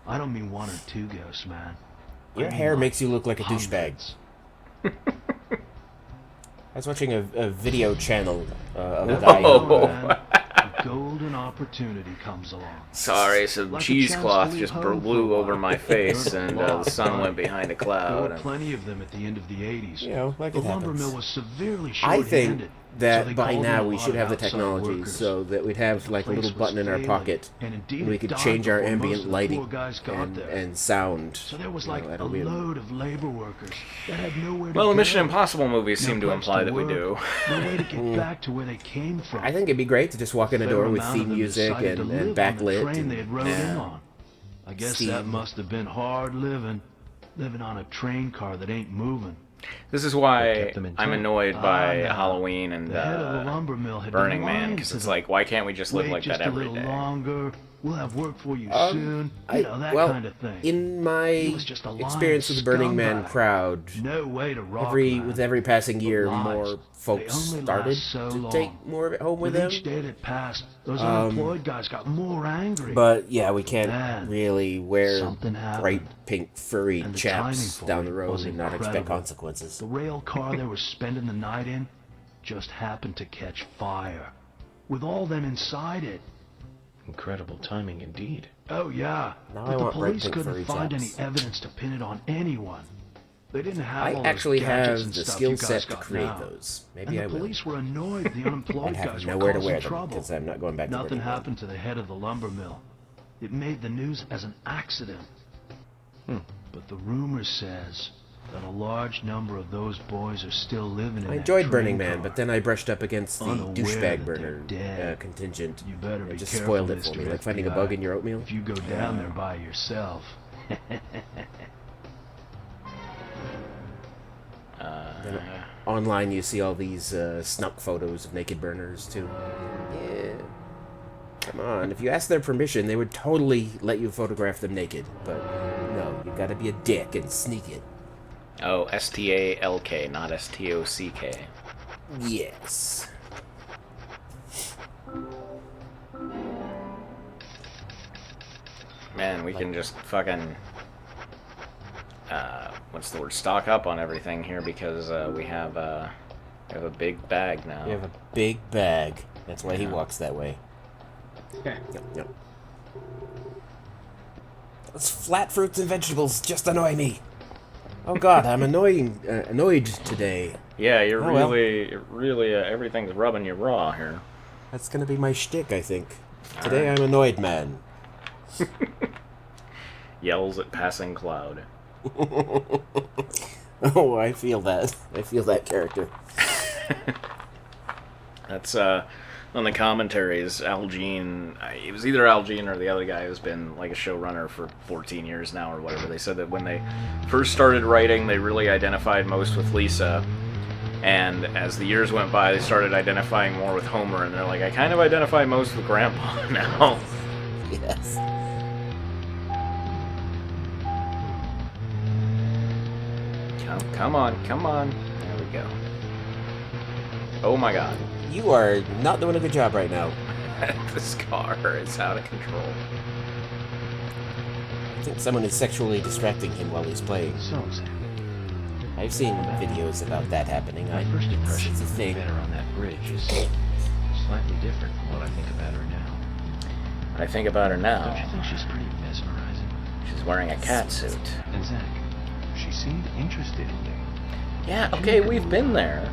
I don't mean one or two ghosts, man. Your hair makes you look like a douchebag. I was watching a video channel of a guy who... A golden opportunity comes along. Sorry, some Like cheesecloth just blew over my face, and the sun went behind a There cloud. were plenty of them at the end of the 80s. You know, like the it lumber happens. mill was severely I short-handed. think that so they by called now in a we lot should of have the outside technology workers. so that we'd have like a place little was button in our failing, pocket and indeed and we it could died change our before most ambient of the lighting poor guys got there. and sound. So there was You like know, a that'll be load of labor workers that had nowhere to Well, go. the Mission Impossible movies No seem to place imply that we work, do. No way to get back to where they came from. I think it'd be great to just walk in a door Fair with amount theme of them music decided to and live on the backlit. train they had rode in on. I guess that steam. must have been hard living on a train car that ain't moving. This is What why kept them in I'm tow? annoyed by no. Halloween and The head of the lumber mill had Burning been Man, lying because to it's them. like, why can't we just live Wait like just that every a little day? longer. We'll have work for you soon. I- You know, that well, kind of thing. in my He was just a lying experience with the Burning Man scumbag. crowd, No way to rock, man. with every passing year, Lies, more folks they only started last so to long. take more of it home with them. Each day that passed, those unemployed guys got more angry. But yeah, we can't Man, really wear something happened. bright pink furry And the chaps timing for down it the road was and not expect incredible. consequences. The rail car they were spending the night in just happened to catch fire, with all them inside it. Incredible timing indeed. Oh yeah, Now I but the want bright police pink couldn't furry find chaps. any evidence to pin it on anyone. They didn't have I all those actually gadgets have and the stuff skill you guys set to got create now. those. And Maybe the I will. police were annoyed the unemployed I'd have guys were nowhere to causing wear them trouble. because I'm not going back to Nothing Burning Man. happened to the head of the lumber mill. It made the news as an accident. But the rumor says that a large number of those boys are still living in I that enjoyed train Burning Man, car. but then I brushed up against the Unaware douchebag that burner they're dead. contingent. You better It be just careful, spoiled it for Mr. me, like finding a FBI, bug in your oatmeal. if you go down there by yourself. Then online, you see all these snuck photos of naked burners too. Yeah, come on. If you ask their permission, they would totally let you photograph them naked. But no, you gotta be a dick and sneak it. Oh, S-T-A-L-K, not S-T-O-C-K. Yes. Man, we can just fucking... what's the word? Stock up on everything here because we have a big bag now. You have a big bag. That's why he Yeah. walks that way. Yep. Those flat fruits and vegetables just annoy me. Oh God, I'm annoyed today. Yeah, you're Oh, well. really, everything's rubbing you raw here. That's gonna be my shtick, I think. Today I'm annoyed, man. Yells at passing cloud. Oh, I feel that. I feel that character. That's, on the commentaries, Al Jean, it was either Al Jean or the other guy who's been, like, a showrunner for 14 years now or whatever. They said that when they first started writing, they really identified most with Lisa. And as the years went by, they started identifying more with Homer. And they're like, I kind of identify most with Grandpa now. Yes. Come on. There we go. Oh my god. You are not doing a good job right now. This car is out of control. I think someone is sexually distracting him while he's playing. So, Sam, I've seen videos about that happening. my first impression it's a of thing. better on that bridge is slightly different from what I think about her now. When I think about her Don't now, you think she's pretty mesmerizing? she's wearing a cat suit. And Zach, she seemed interested in you. Yeah, okay, we've been there.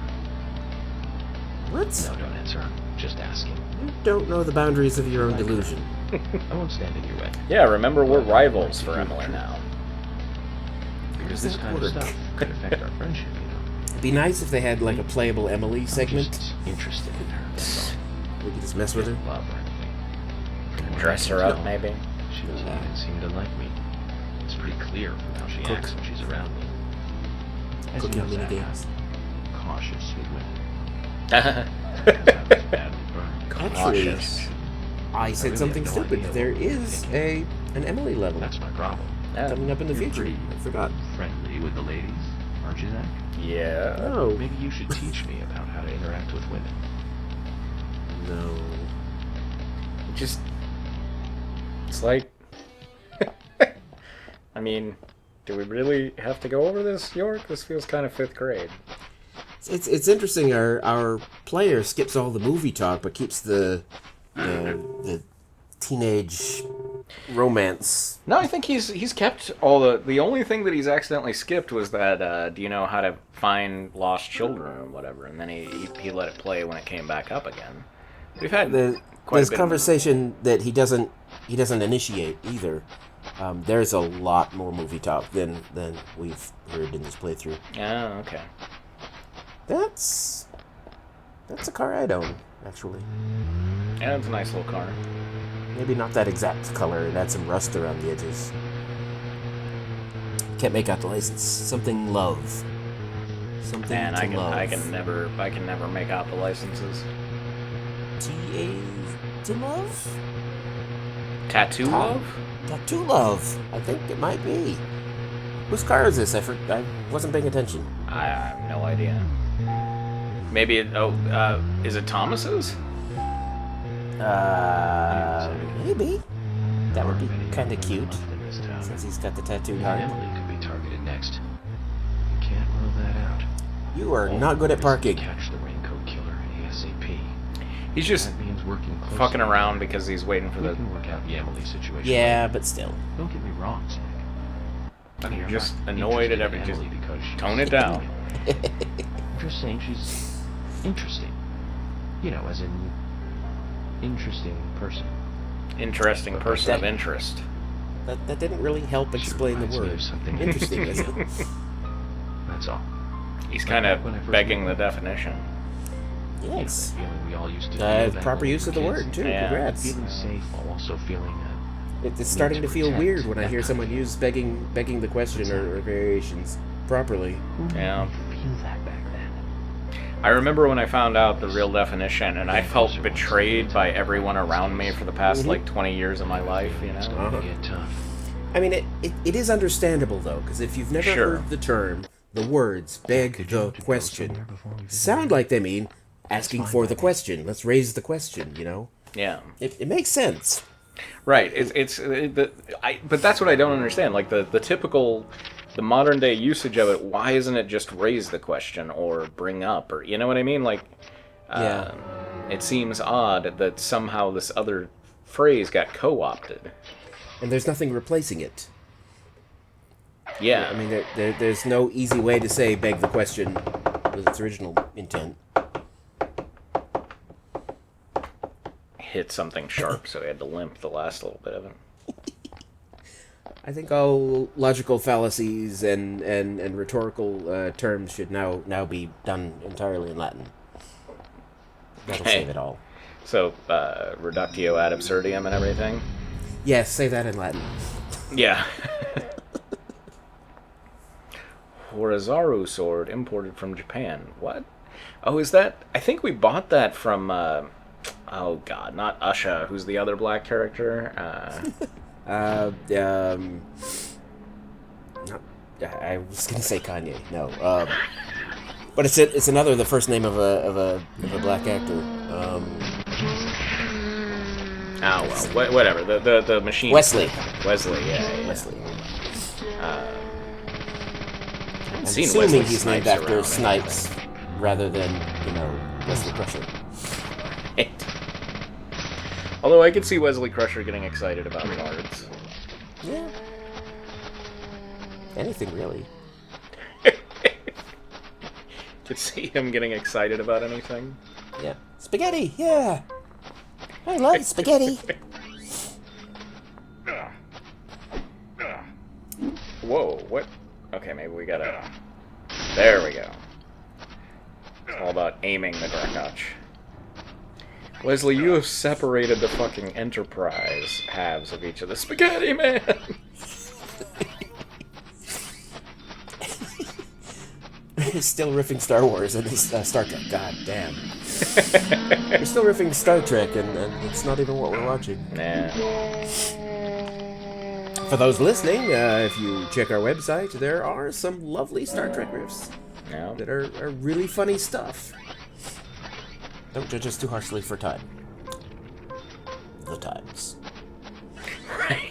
What? No, don't answer. I'm just asking. You don't know the boundaries of your own delusion. I won't stand in your way. Yeah, remember, we're rivals for Emily now. Because this kind of stuff could affect our friendship, you know. It'd be nice if they had like a playable Emily segment. Just interested in her, that's all. We could just mess with her. Love or anything. Dress her up, maybe. She doesn't even seem to like me. It's pretty clear from how she acts when she's around me. As Cooking you know, mini Zach, games. I'm cautious with women. Because I was badly burned. Cautious. I said really something have no stupid. idea There what you're is thinking. an Emily level That's my problem. coming up in the You're future. pretty I forgot. friendly with the ladies, aren't you, Zach? Yeah. No. Maybe you should teach me about how to interact with women. No. Just... It's like... I mean, do we really have to go over this, York? This feels kind of 5th grade. It's interesting. Our player skips all the movie talk, but keeps the teenage romance. No, I think he's kept all the only thing that he's accidentally skipped was that do you know how to find lost children or whatever, and then he let it play when it came back up again. We've had there's conversation that he doesn't initiate either. There's a lot more movie talk than we've heard in this playthrough. Oh, okay. That's a car I'd own, actually. Yeah, it's a nice little car. Maybe not that exact color, and add some rust around the edges. Can't make out the license. Something love. Something Man, to love. I can never make out the licenses. T-A to love? Tattoo love? Tattoo love. I think it might be. Whose car is this? I wasn't paying attention. I have no idea. Maybe is it Thomas's? Maybe. That would be kind of cute, since he's got the tattooed heart. Emily could be targeted next. You can't rule that out. You are not good at parking. Catch the raincoat killer ASAP. He's just That means working closely. fucking around because he's waiting for We the... can work out the Emily situation. Yeah, but still. Don't get me wrong, Zach. You're I'm just not annoyed at interested in everything. Emily because she's Tone it down. I'm just saying she's interesting. You know, as in interesting person. Interesting person of interest. That didn't really help explain the reminds me word. of something Interesting, is it? That's all. He's kind of When I first begging met the her. Yes. definition. You know, that feeling we all used to feel back Proper when we use were of the kids. word, too. Yeah. Congrats. Feeling safe while also feeling It's starting to feel protect, weird when I that hear kind someone use begging the question or variations properly. Yeah. feel that back then. I remember when I found out the real definition, and I felt betrayed by everyone around me for the past, 20 years of my life, you know? Uh-huh. Get tough. I mean, it is understandable, though, because if you've never Sure. heard the term, the words beg the question sound like they mean asking for the question. Let's raise the question, you know? Yeah. It makes sense. Right. But that's what I don't understand. Like, the typical... The modern day usage of it, why isn't it just raise the question or bring up, or you know what I mean? Like, Yeah. it seems odd that somehow this other phrase got co-opted. And there's nothing replacing it. Yeah. I mean, there's no easy way to say beg the question with its original intent. Hit something sharp, so he had to limp the last little bit of it. I think all logical fallacies and rhetorical terms should now be done entirely in Latin. That'll Hey. save it all. So, reductio ad absurdum and everything? Yes, say that in Latin. Yeah. Horizaru sword imported from Japan. What? Oh, is that... I think we bought that from... oh, God, not Usha, who's the other black character. I was gonna say Kanye. No, but it's another the first name of a black actor. Oh, well, whatever. The machine... Wesley. Wesley, yeah. Wesley. I'm seen assuming Wesley he's named Snipes after around. Snipes rather than Wesley Crusher. Although I could see Wesley Crusher getting excited about cards. Yeah. Anything really. Could see him getting excited about anything. Yeah. Spaghetti. Yeah. I love spaghetti. Whoa, what? Okay, maybe we gotta... There we go. It's all about aiming the Grakach. Leslie, you have separated the fucking Enterprise halves of each of the Spaghetti Man! He's still riffing Star Wars and Star Trek. God damn. We're still riffing Star Trek and it's not even what we're watching. Nah. For those listening, if you check our website, there are some lovely Star Trek riffs No. that are really funny stuff. Don't judge us too harshly for time. The times. Right.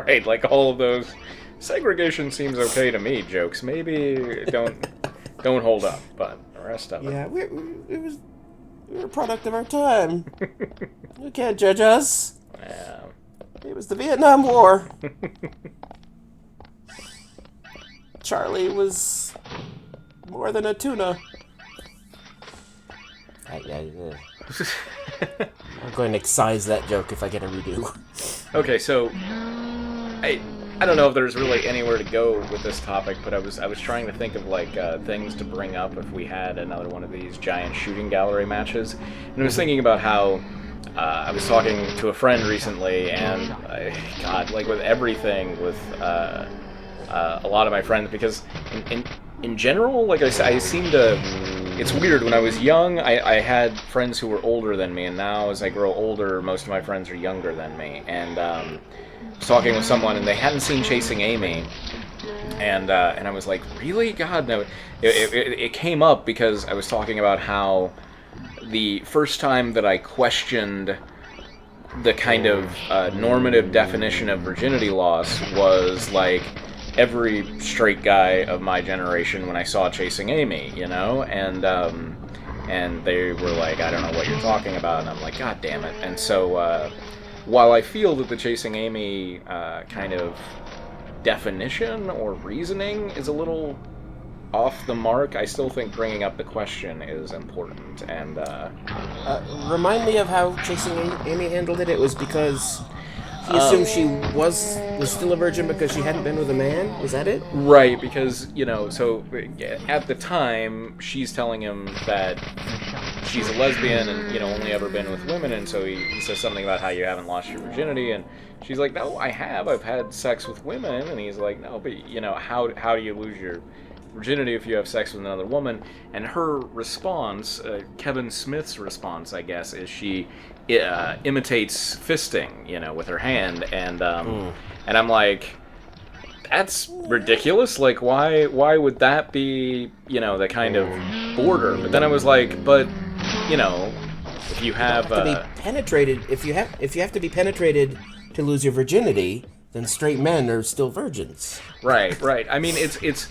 Right, like all of those segregation seems okay to me jokes. Maybe don't hold up, but the rest of it. Yeah, we were a product of our time. You can't judge us. Yeah. It was the Vietnam War. Charlie was more than a tuna. I'm going to excise that joke if I get a redo. Okay, so I don't know if there's really anywhere to go with this topic, but I was trying to think of like things to bring up if we had another one of these giant shooting gallery matches, and I was thinking about how I was talking to a friend recently, and God, like with everything with a lot of my friends, because in general, like I seem to. It's weird. When I was young, I had friends who were older than me, and now as I grow older, most of my friends are younger than me. And I was talking with someone, and they hadn't seen Chasing Amy, and I was like, really? God, no. It came up because I was talking about how the first time that I questioned the kind of normative definition of virginity loss was like every straight guy of my generation when I saw Chasing Amy, you know, and they were like, I don't know what you're talking about, and I'm like, God damn it. And so while I feel that the Chasing Amy kind of definition or reasoning is a little off the mark, I still think bringing up the question is important. And remind me of how Chasing Amy handled it. It was because he assumed she was still a virgin because she hadn't been with a man? Is that it? Right, because, you know, so at the time, she's telling him that she's a lesbian and, you know, only ever been with women, and so he says something about how you haven't lost your virginity, and she's like, no, I have. I've had sex with women, and he's like, no, but, you know, how do you lose your virginity if you have sex with another woman? And her response, Kevin Smith's response, I guess, is she imitates fisting, you know, with her hand, and I'm like, that's ridiculous. Like, why would that be, you know, the kind of border? But then I was like, but, you know, if you have to be penetrated, if you have to be penetrated to lose your virginity, then straight men are still virgins. Right. I mean, it's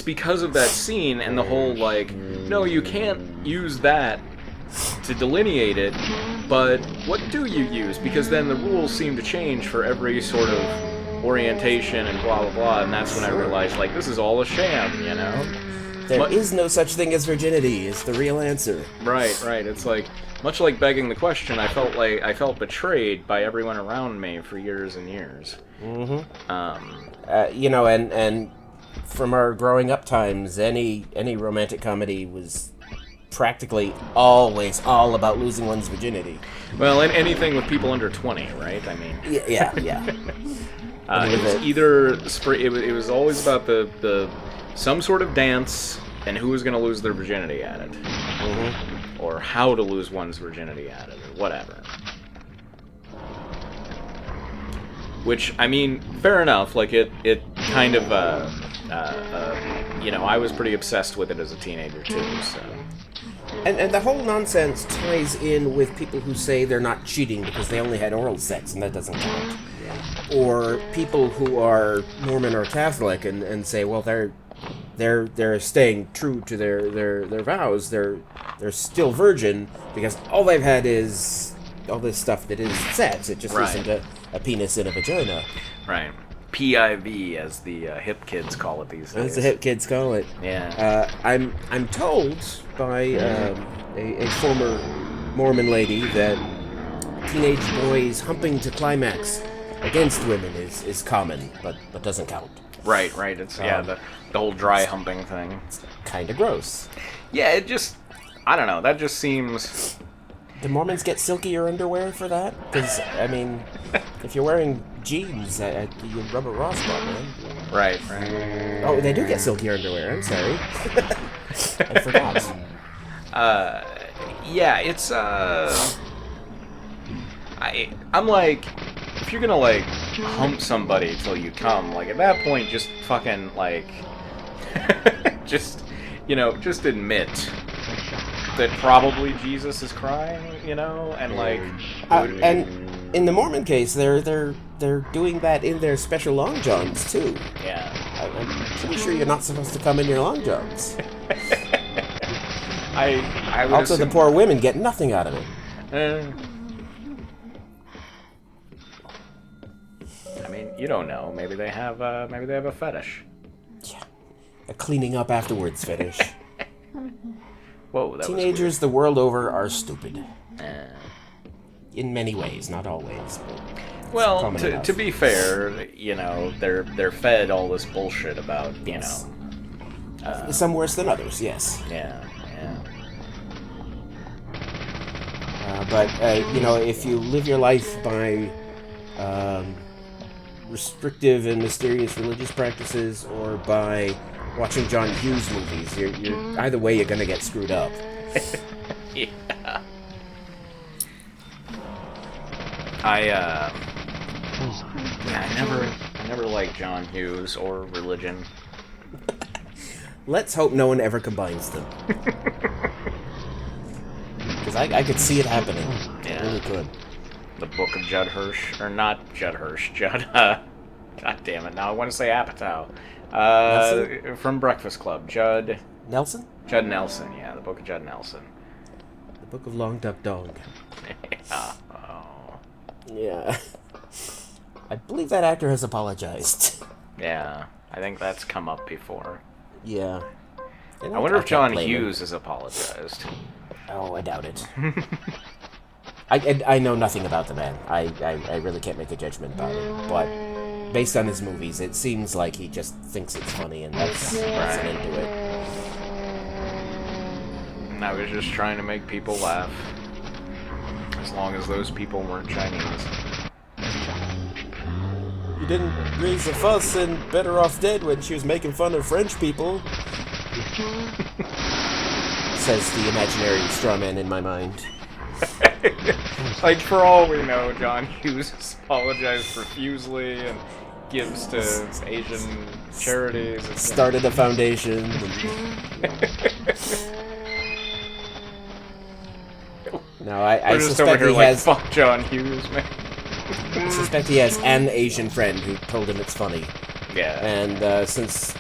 because of that scene and the whole, like, no, you can't use that to delineate it, but what do you use? Because then the rules seem to change for every sort of orientation and blah, blah, blah, and that's when I realized, like, this is all a sham, you know? There is no such thing as virginity, is the real answer. Right. It's like, much like begging the question, I felt betrayed by everyone around me for years and years. Mm-hmm. You know, and from our growing up times, any romantic comedy was practically always all about losing one's virginity. Well, anything with people under 20, right? I mean... Yeah. It was either... It was always about the some sort of dance and who was going to lose their virginity at it. Mm-hmm. Or how to lose one's virginity at it, or whatever. Which, I mean, fair enough. Like, it kind of... you know, I was pretty obsessed with it as a teenager, too, so... And the whole nonsense ties in with people who say they're not cheating because they only had oral sex and that doesn't count. Or people who are Mormon or Catholic and say, well, they're staying true to their vows. They're still virgin because all they've had is all this stuff that is sex. It just isn't a penis in a vagina. Right. PIV, as the hip kids call it these days. As the hip kids call it. Yeah. I'm told by a former Mormon lady that teenage boys humping to climax against women is common, but doesn't count. Right. It's the whole dry humping thing. It's kind of gross. Yeah, it just, I don't know. That just seems. Do Mormons get silkier underwear for that? Because, I mean, if you're wearing jeans, you rub a raw spot, man. Right. Oh, they do get silkier underwear. I'm sorry. I forgot. Yeah, it's, I'm like, if you're gonna, like, hump somebody till you come, like, at that point, just fucking, like, just admit that probably Jesus is crying, you know, and like... And in the Mormon case, they're doing that in their special long johns too. Yeah. I'm pretty sure you're not supposed to come in your long johns. I would Also, assume... the poor women get nothing out of it. I mean, you don't know. Maybe they have a fetish. Yeah, a cleaning up afterwards fetish. Whoa, that Teenagers the world over are stupid. was weird. In many ways, not always. But Well, common enough. to be fair, you know, they're fed all this bullshit about, you know. Some worse than others, yes. Yeah. But you know, if you live your life by restrictive and mysterious religious practices, or by watching John Hughes movies, you're either way you're gonna get screwed up. Yeah. I never liked John Hughes or religion. Let's hope no one ever combines them. Because I could see it happening. Yeah. I really could. The Book of Judd Hirsch, or not Judd Hirsch, Judd, God damn it, now I want to say Apatow. From Breakfast Club, Judd Nelson? Nelson, yeah, the Book of Judd Nelson. The Book of Long Duck Dog. Yeah. Oh. Yeah. I believe that actor has apologized. Yeah, I think that's come up before. Yeah. I wonder if John Hughes has apologized. Oh, I doubt it. I know nothing about the man. I really can't make a judgment about it. But based on his movies, it seems like he just thinks it's funny, and that's an end to it. I was just trying to make people laugh. As long as those people weren't Chinese. You didn't raise a fuss in Better Off Dead when she was making fun of French people. Says the imaginary straw man in my mind. Like, for all we know, John Hughes has apologized profusely and gives to Asian charities. And Started a foundation. No, I We're just suspect over here he like, has. fuck John Hughes, man. I suspect he has an Asian friend who told him it's funny. Yeah. And since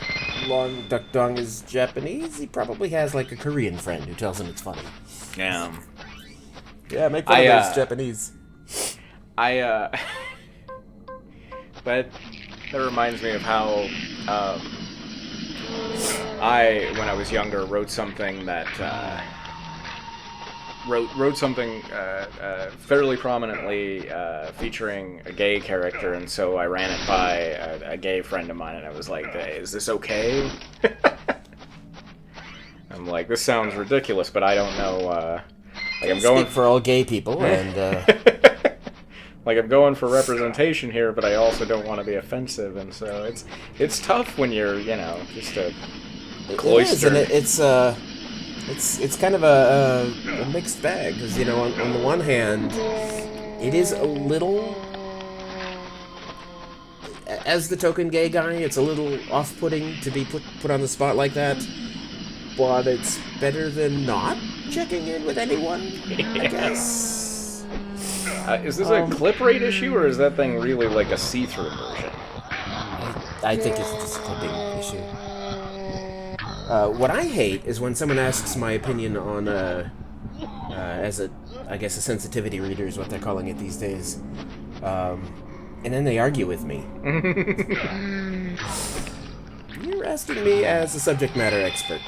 Long Duck Dong is Japanese, he probably has like a Korean friend who tells him it's funny. Yeah. Yeah, make fun of it, it's Japanese. But that reminds me of how when I was younger, wrote something that wrote something fairly prominently featuring a gay character, and so I ran it by a gay friend of mine, and I was like, hey, is this okay? I'm like, this sounds ridiculous, but I don't know. Like, I'm going Speak for all gay people, and like, I'm going for representation here, but I also don't want to be offensive, and so it's tough when you're, you know, just a cloister. It is, and it's kind of a mixed bag, because, you know, on the one hand, it is a little, as the token gay guy, it's a little off-putting to be put on the spot like that, but it's better than not checking in with anyone, I guess. Is this a clip rate issue, or is that thing really like a see-through version? I think it's just a clipping issue. What I hate is when someone asks my opinion on, as a sensitivity reader is what they're calling it these days, and then they argue with me. You're asking me as a subject matter expert.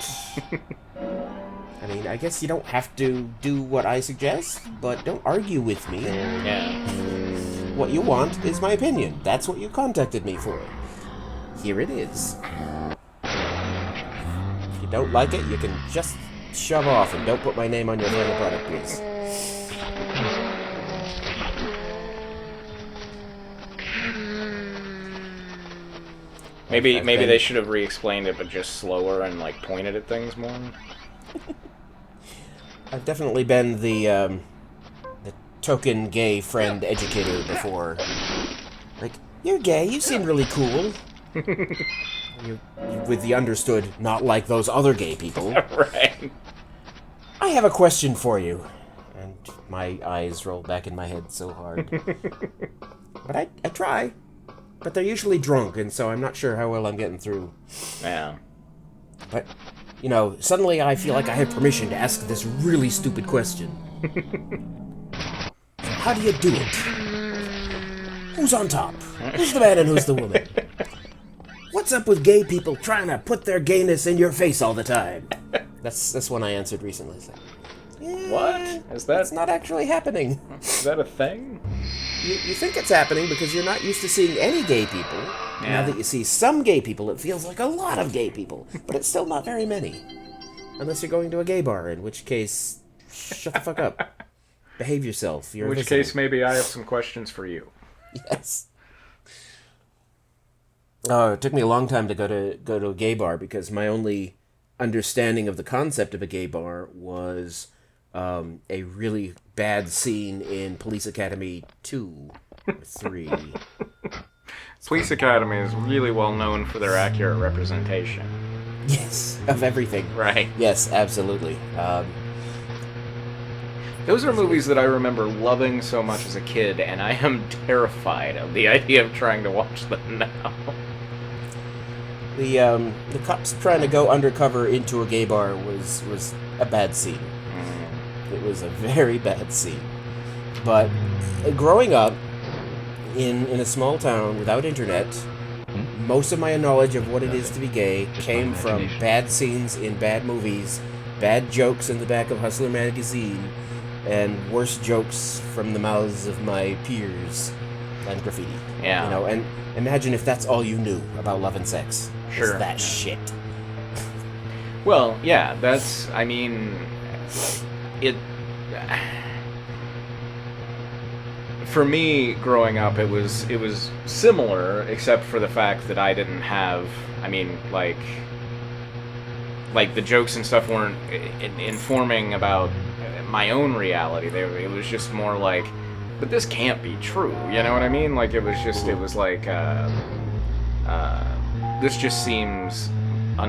I mean, I guess you don't have to do what I suggest, but don't argue with me. Yeah. What you want is my opinion. That's what you contacted me for. Here it is. If you don't like it, you can just shove off and don't put my name on your final product, please. Maybe they should have re-explained it, but just slower and like pointed at things more. I've definitely been the token gay friend educator before. Like, you're gay, you seem really cool. you with the understood, not like those other gay people. Right. I have a question for you. And my eyes roll back in my head so hard. But I try. But they're usually drunk, and so I'm not sure how well I'm getting through. Yeah. But, suddenly I feel like I have permission to ask this really stupid question. How do you do it? Who's on top? Who's the man and who's the woman? What's up with gay people trying to put their gayness in your face all the time? That's one I answered recently. So. Yeah, What? Is that... It's not actually happening. Is that a thing? You think it's happening because you're not used to seeing any gay people. Yeah. Now that you see some gay people, it feels like a lot of gay people. But it's still not very many. Unless you're going to a gay bar, in which case, shut the fuck up. Behave yourself. You're In which case, maybe I have some questions for you. Yes. It took me a long time to go to a gay bar because my only understanding of the concept of a gay bar was a really bad scene in Police Academy 2 or 3. Police Academy is really well known for their accurate representation. Yes, of everything. Right. Yes, absolutely. Those are movies that I remember loving so much as a kid, and I am terrified of the idea of trying to watch them now. The cops trying to go undercover into a gay bar was a bad scene. It was a very bad scene. But growing up in a small town without internet, most of my knowledge of what it is to be gay came from bad scenes in bad movies, bad jokes in the back of Hustler magazine, and worse jokes from the mouths of my peers and graffiti. Yeah. And imagine if that's all you knew about love and sex. Sure. Is that shit. Well, yeah, that's, I mean, it... For me, growing up, it was similar, except for the fact that I didn't have, I mean, like the jokes and stuff weren't informing about my own reality. It was just more like, but this can't be true, you know what I mean? Like, it was like, this just seems, I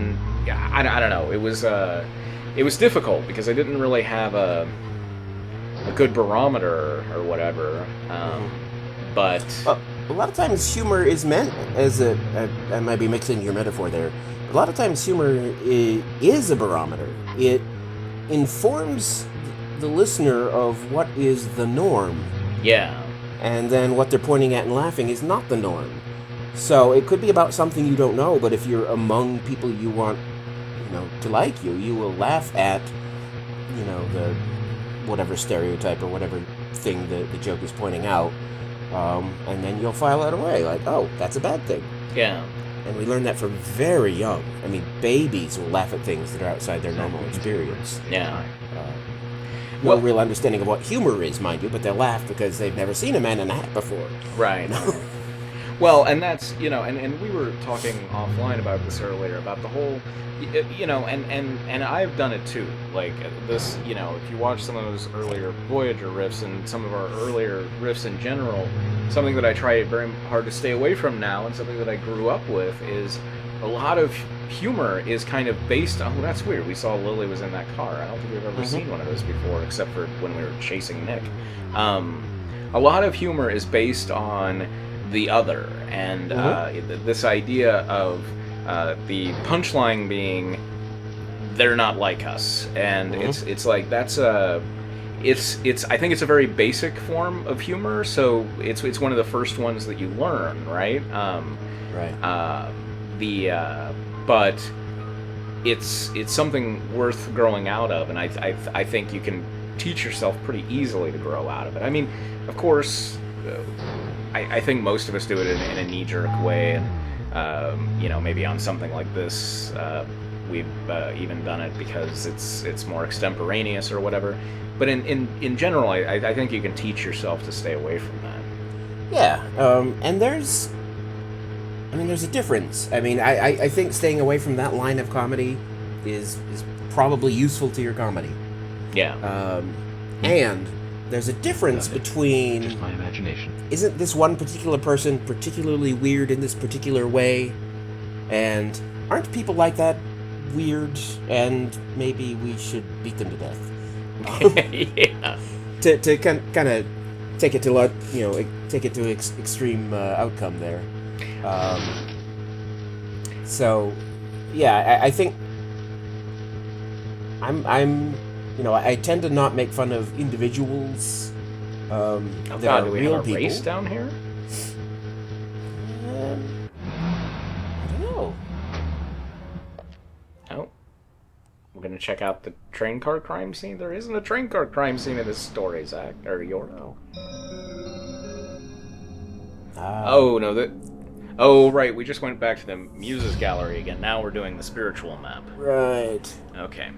don't know, it was difficult, because I didn't really have a good barometer or whatever, but... A lot of times humor is meant as I might be mixing your metaphor there. A lot of times humor is a barometer. It informs the listener of what is the norm. Yeah. And then what they're pointing at and laughing is not the norm. So it could be about something you don't know, but if you're among people you want, to like you, you will laugh at, the whatever stereotype or whatever thing the joke is pointing out. And then you'll file that away, like, oh, that's a bad thing. Yeah. And we learn that from very young. I mean, babies will laugh at things that are outside their normal experience. Yeah. No real understanding of what humor is, mind you, but they'll laugh because they've never seen a man in a hat before. Right. Well, and that's, and we were talking offline about this earlier, about the whole, and I've done it too. Like, this, if you watch some of those earlier Voyager riffs and some of our earlier riffs in general, something that I try very hard to stay away from now, and something that I grew up with, is a lot of humor is kind of based on, that's weird, we saw Lily was in that car. I don't think we've ever seen one of those before, except for when we were chasing Nick. A lot of humor is based on the other, and this idea of the punchline being they're not like us, and it's like that's it's I think it's a very basic form of humor, so it's one of the first ones that you learn, right? But it's something worth growing out of, and I think you can teach yourself pretty easily to grow out of it. I mean, of course, I think most of us do it in a knee-jerk way, and maybe on something like this, we've even done it because it's more extemporaneous or whatever. But in general, I think you can teach yourself to stay away from that. Yeah, and there's a difference. I mean, I think staying away from that line of comedy is probably useful to your comedy. Yeah. And there's a difference between... Just my imagination. Isn't this one particular person particularly weird in this particular way? And aren't people like that weird, and maybe we should beat them to death? Yeah. to kind of take it to extreme outcome there. So, yeah, I think I'm I tend to not make fun of individuals that are do we real have a people. race down here? I don't know. Oh. We're gonna check out the train car crime scene. There isn't a train car crime scene in this story, Zach. Or York. Oh, no, that... Oh, right, we just went back to the Muses Gallery again. Now we're doing the spiritual map. Right. Okay.